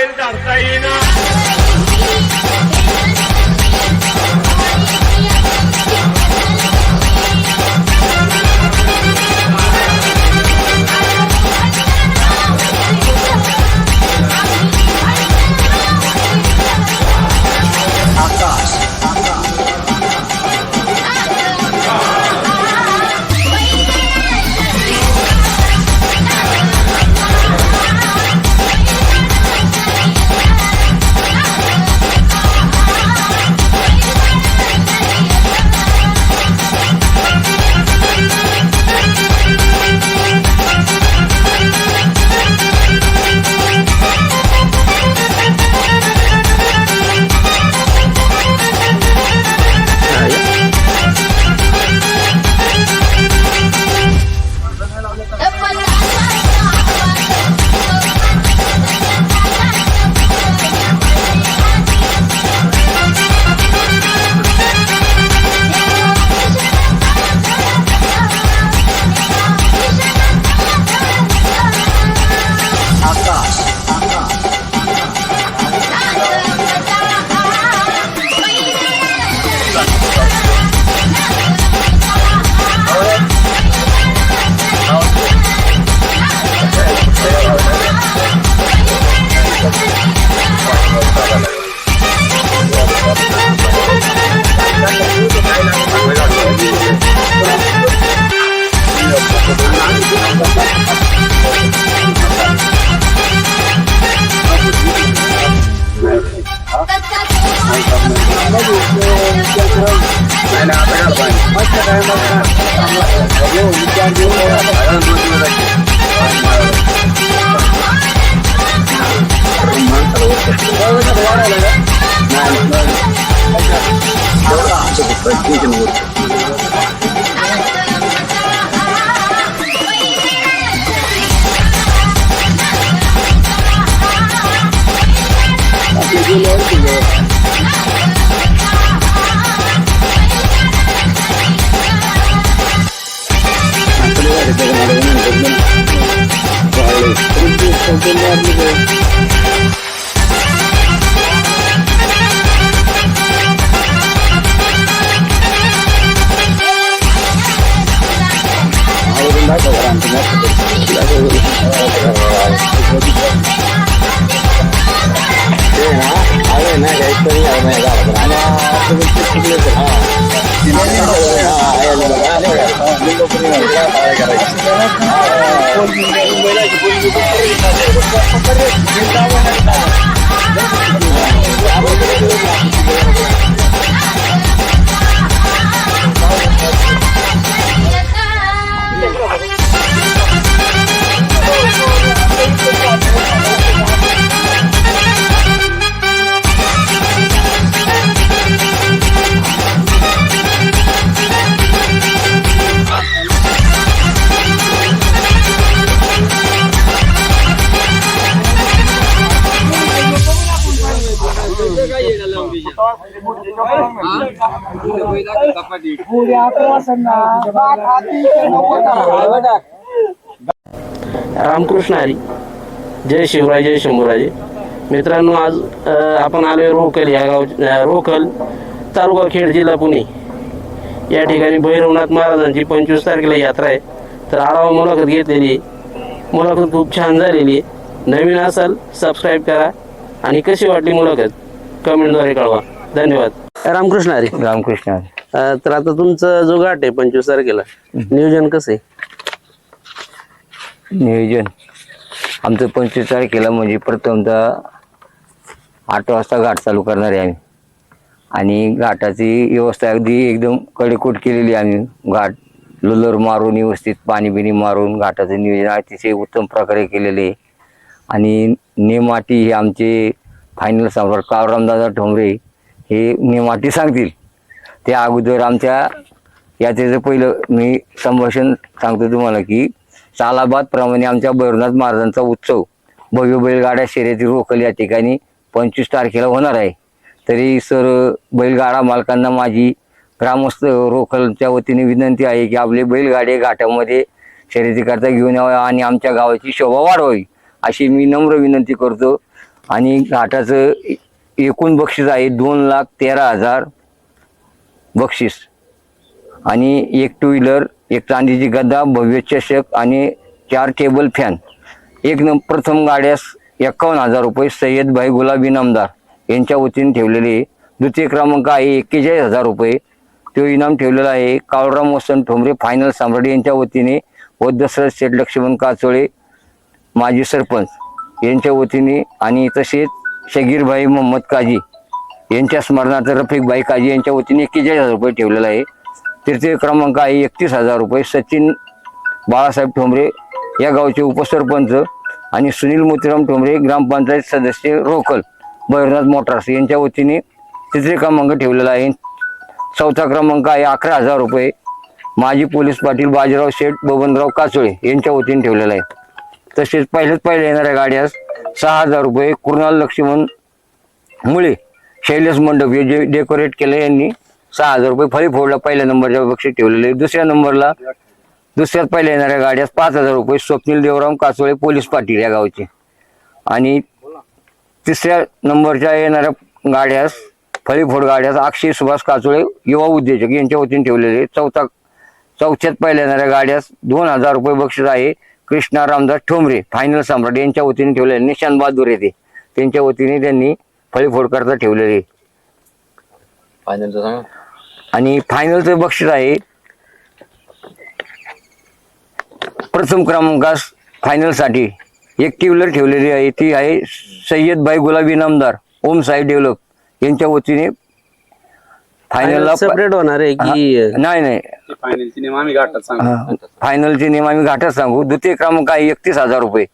बैल धरता येईना. रामकृष्ण हरी. जय शिवराय, जय शंभूराजे. मित्रांनो, आज आपण आलोय रोकल या गाव, रोकल तालुका खेड, जिल्हा पुणे या ठिकाणी भैरवनाथ महाराजांची 25 तारखेला यात्रा आहे. तर आढावा मुलाखत घेतलेली आहे. मुलाखत खूप छान झालेली आहे. नवीन असाल सबस्क्राईब करा आणि कशी वाटली मुलाखत कमेंटद्वारे कळवा. धन्यवाद. रामकृष्ण हरी. रामकृष्ण हरी. तर आता तुमचा जो घाट आहे 25 तारखेला, नियोजन कसं आहे? नियोजन आमचं 25 तारखेला म्हणजे प्रथमतः 8 वाजता घाट चालू करणार आहे आम्ही. आणि घाटाची व्यवस्था अगदी एकदम कडेकोट केलेली आहे. आम्ही घाट लुलर मारून व्यवस्थित पाणी बिणी मारून घाटाचं नियोजन अतिशय उत्तम प्रकारे केलेले आहे. आणि नेमाटी हे आमचे फायनल सम्राट काळरामदादा ठोंबरे हे नेमाटी सांगतील. त्या अगोदर आमच्या याचं पहिलं मी संभाषण सांगतो तुम्हाला की सालाबाद प्रमाणे आमच्या भैरवनाथ महाराजांचा उत्सव भव्य बैलगाड्या शर्यती रोकल या ठिकाणी 25 तारखेला होणार आहे. तरी सर बैलगाडा मालकांना माझी ग्रामस्थ रोकलच्या वतीने विनंती आहे की आपले बैलगाडे घाटामध्ये शर्यती करता घेऊन यावे आणि आमच्या गावाची शोभा वाढवावी अशी मी नम्र विनंती करतो. आणि घाटाचं एकूण बक्षीस आहे 2,13,000 बक्षीस आणि एक टू व्हीलर, एक चांदीची गदा, भव्य चषक आणि 4 टेबल फॅन. प्रथम गाड्यास 51,000 रुपये सय्यदभाई गुलाबी नामदार यांच्या वतीने ठेवलेले आहे. द्वितीय क्रमांक आहे 41,000 रुपये. तो इनाम ठेवलेला आहे काळूराम वसंत ठोंबरे फायनल सम्राट यांच्या वतीने व दशरथ शेठ लक्ष्मण काचोळे माजी सरपंच यांच्या वतीने आणि तसेच शगीरभाई मोहम्मद काजी यांच्या स्मरणार्थ रफिकभाई काजी यांच्या वतीने 41,000 रुपये ठेवलेला आहे. तृतीय क्रमांक आहे 31,000 रुपये सचिन बाळासाहेब ठोंबरे या गावचे उपसरपंच आणि सुनील मोतीराम ठोंबरे ग्रामपंचायत सदस्य रोकल भैरवनाथ मोटार्स यांच्या वतीने तृतीय क्रमांक ठेवलेला आहे. चौथा क्रमांक आहे 11,000 रुपये माजी पोलीस पाटील बाजीराव शेठ बबनराव काचोळे यांच्या वतीने ठेवलेला आहे. तसेच पहिल्या येणाऱ्या गाड्यास 6,000 रुपये कुणाल लक्ष्मण मुळे शैलेश मंडप हे जे डेकोरेट केले यांनी 6,000 रुपये फळी फोडला पहिल्या नंबरच्या बक्षीस ठेवलेले. दुसऱ्यात पहिल्या येणाऱ्या गाड्यास 5,000 रुपये स्वप्नील देवराम काचोळे पोलीस पाटील या गावचे आणि तिसऱ्या नंबरच्या येणाऱ्या गाड्यास फळीफोड गाड्यास अक्षय सुभाष काचोळे युवा उद्योजक यांच्या वतीने ठेवलेले. चौथ्यात पहिल्या येणाऱ्या गाड्यास 2,000 रुपये बक्षीस आहे कृष्णा रामदास ठोंबरे फायनल सम्राट यांच्या वतीने ठेवलेले. निशांत बहादूर येते त्यांच्या वतीने त्यांनी फळीफोड करता ठेवलेले. आणि फायनलचं बक्षीस आहे प्रथम क्रमांकास फायनलसाठी एक टू व्हीलर ठेवलेली आहे. ती आहे सय्यदभाई गुलाबी नामदार ओम साई डेव्हलप यांच्या वतीने फायनलला सेपरेट होणार आहे की नाही फायनलची नेम आम्ही घाटात सांगू. फायनलचे नियम आम्ही घाटात सांगू. द्वितीय क्रमांक आहे 31,000 रुपये.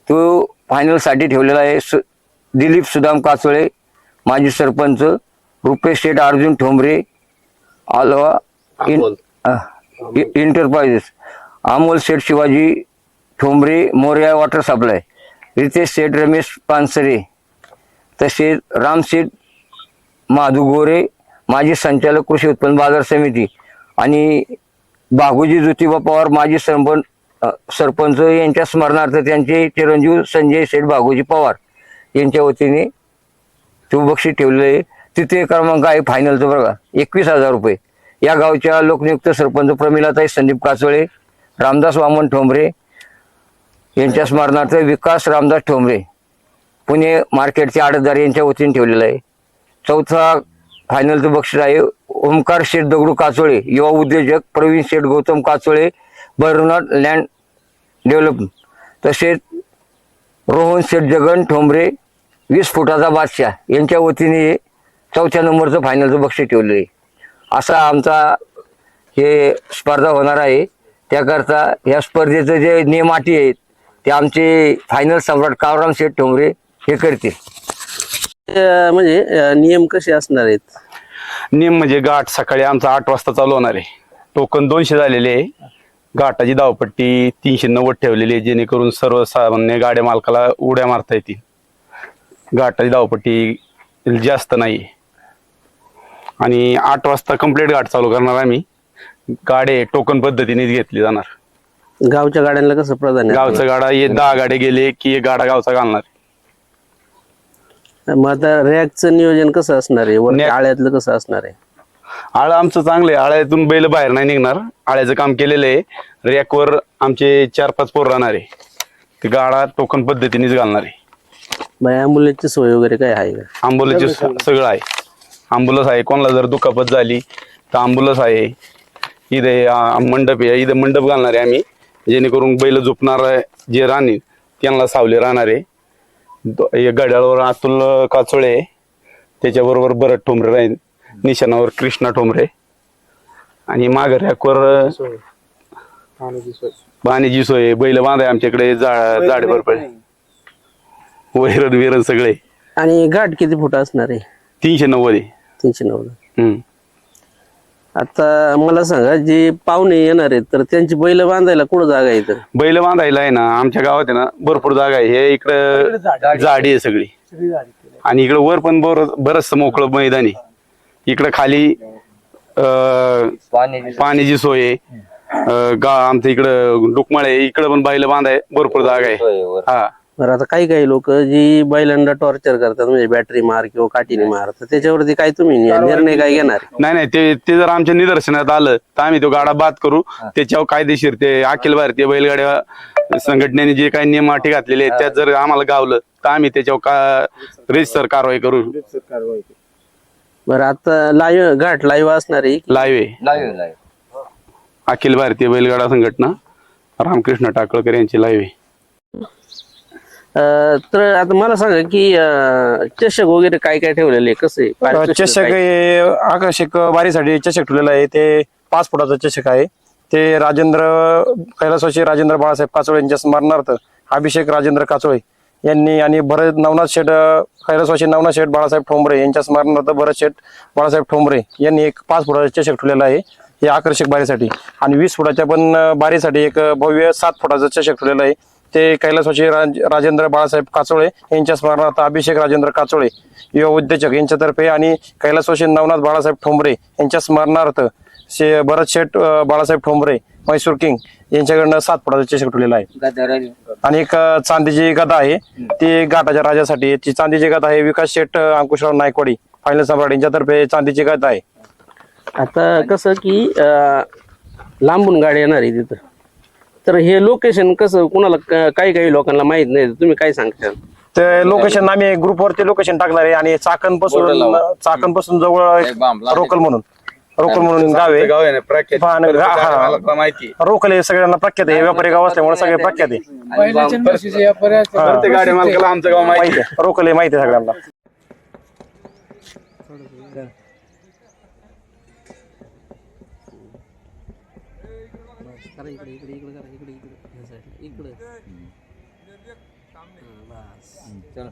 तो फायनलसाठी ठेवलेला आहे दिलीप सुदाम काचोळे माजी सरपंच, रुपेश शेठ अर्जुन ठोंबरे आलवा इंटरप्राइजेस, अमोल शेठ शिवाजी ठोंबरे मोरया वॉटर सप्लाय, रितेश शेठ रमेश पानसरे, तसेच रामशेठ माधू गोरे माजी संचालक कृषी उत्पन्न बाजार समिती आणि बागुजी ज्योतिबा पवार माजी सरपंच यांच्या स्मरणार्थ त्यांचे चिरंजीव संजय शेठ बागुजी पवार यांच्या वतीने तो बक्षीस ठेवलेले. तृतीय क्रमांक आहे फायनलचं बघा 21,000 रुपये. या गावच्या लोकनियुक्त सरपंच प्रमिलाताई संदीप काचोळे, रामदास वामन ठोंबरे यांच्या स्मरणार्थ विकास रामदास ठोंबरे पुणे मार्केटचे आडतदार यांच्या वतीने ठेवलेलं आहे. चौथा फायनलचं बक्षीस आहे ओमकार शेठ दगडू काचोळे युवा उद्योजक, प्रवीण शेठ गौतम काचोळे भैरवनाथ लँड डेव्हलपमेंट, तसेच रोहन शेठ जगन ठोंबरे 20 फुटाचा बादशाह यांच्या वतीने चौथ्या नंबरचं फायनलचं बक्षीस ठेवलेलं आहे. असा आमचा हे स्पर्धा होणार आहे. त्याकरता या स्पर्धेचं जे नियम अटी आहेत ते आमचे फायनल सम्राट काळूराम शेठ ठोंबरे हे करतील. म्हणजे नियम कसे असणार आहेत? नेम म्हणजे घाट सकाळी आमचा 8 वाजता चालू होणार आहे. टोकन 200 झालेले आहे. घाटाची धावपट्टी 390 ठेवलेली आहे जेणेकरून सर्वसामान्य गाड्या मालकाला उड्या मारता येतील. घाटाची धावपट्टी जास्त नाही आणि 8 वाजता कंप्लीट घाट चालू करणार आम्ही. गाडे टोकन पद्धतीनेच घेतली जाणार. गावच्या गाड्यांना कसं प्राधान्य? गावचा गाडा 10 गाडे गेले की एक गाडा गावचा घालणार. मग आता रॅकचं नियोजन कसं असणार आहे? वरती आळ्यातलं कसं असणार आहे? आळं आमचं चांगलं आहे. आळ्यातून बैल बाहेर नाही निघणार. आळ्याचं काम केलेलं आहे. रॅकवर आमचे 4-5 पोर राहणार आहे. ते गाडा टोकन पद्धतीनेच घालणार आहे. ॲम्ब्युलन्सची सोय वगैरे काय आहे का? आंबुलन्स सगळं आहे. आंबुलन्स आहे. कोणाला जर दुखापत झाली तर आंबुलन्स आहे. इथे मंडप आहे. इथे मंडप घालणार आहे आम्ही जेणेकरून बैल झोपणार जे राहतील त्यांना सावली राहणार आहे. गड्याळवर अतुल काचोळे त्याच्याबरोबर भरत ठोंबरे राहील. निशाणावर कृष्णा ठोंबरे आणि माघार रॅकवर पाण्याची सोय. बैल बांधाय आमच्याकडे झाडे भरपूर वैरण विरण सगळे. आणि घाट किती फूट असणार आहे? 390 आहे. 390. आता मला सांगा जे पाहुणे येणार आहेत तर त्यांची बैल बांधायला कुठं जागा आहे? तर बैल बांधायला आहे ना आमच्या गावात आहे ना भरपूर जागा आहे. हे इकडं झाडी आहे सगळी आणि इकडं वर पण बरंच मोकळं मैदान आहे. इकडं खाली पाण्याची सोय आहे. आमच्या इकडं डुकमाळे इकडं पण बैल बांधाय भरपूर जागा आहे. हा बरं आता काही लोक जी बैलांना टॉर्चर करतात म्हणजे बॅटरी मार किंवा काठीने मार, तर त्याच्यावरती काय तुम्ही निर्णय काय घेणार? नाही नाही, ते जर आमच्या निदर्शनात आलं तर आम्ही तो गाडा बाद करू. त्याच्यावर कायदेशीर ते अखिल भारतीय बैलगाड्या संघटनेने जे काही नियम अटी घातलेले आहेत त्यात जर आम्हाला गावलं तर आम्ही त्याच्यावर रीतसर कारवाई करू. बरं आता घाट लाईव्ह असणार आहे? लाईव्ह अखिल भारतीय बैलगाडा संघटना रामकृष्ण टाकळकर यांची लाईव्ह आहे. तर आता मला सांगा की चषक वगैरे काय काय ठेवलेले कसं आहे? पारितोषिक चषक काय? हे आकर्षक वारीसाठी चषक ठेवलेला आहे. ते 5 फुटाचा चषक आहे. ते कैलासवासी राजेंद्र बाळासाहेब काचोळे यांच्या स्मरणार्थ अभिषेक राजेंद्र काचोळे यांनी आणि भरत नवनाथ शेठ कैलासवासी नवनाथ शेठ बाळासाहेब ठोंबरे यांच्या स्मरणार्थ भरत शेठ बाळासाहेब ठोंबरे यांनी एक 5 फुटाचा चषक ठेवलेला आहे. हे आकर्षक बारीसाठी आणि 20 फुटाच्या पण बारीसाठी एक भव्य 7 फुटाचा चषक ठेवलेला आहे. ते कैलासवासी राजेंद्र बाळासाहेब काचोळे यांच्या स्मरणार्थ अभिषेक राजेंद्र काचोळे युवा उद्योजक यांच्यातर्फे आणि कैलासवासी नवनाथ बाळासाहेब ठोंबरे यांच्या स्मरणार्थ भरत शेठ बाळासाहेब ठोंबरे म्हैसूर किंग यांच्याकडनं 7 फुटाचा चषक ठेवलेला आहे. आणि एक चांदीची गदा आहे, ती घाटाच्या राजासाठी. ती चांदीची गदा आहे विकास शेठ अंकुशराव नायकवाडी फायनल सम्राट यांच्यातर्फे चांदीची गदा आहे. आता कसं की लांबून गाडी येणार आहे तिथं, तर हे लोकेशन कसं कुणाला काही लोकांना माहित नाही, तुम्ही काय सांगता? ते लोकेशन आम्ही ग्रुपवरती लोकेशन टाकणार आहे आणि चाकणपासून जवळ एक रोकल म्हणून गाव आहे. माहिती रोकल हे सगळ्यांना प्रख्यात आहे. व्यापारी गाव असल्यामुळे सगळे प्रख्यात आहे. प्रत्येक गाडी मालकाला आमचं गाव माहिती आहे. रोकल हे माहिती आहे सगळ्यांना. चला.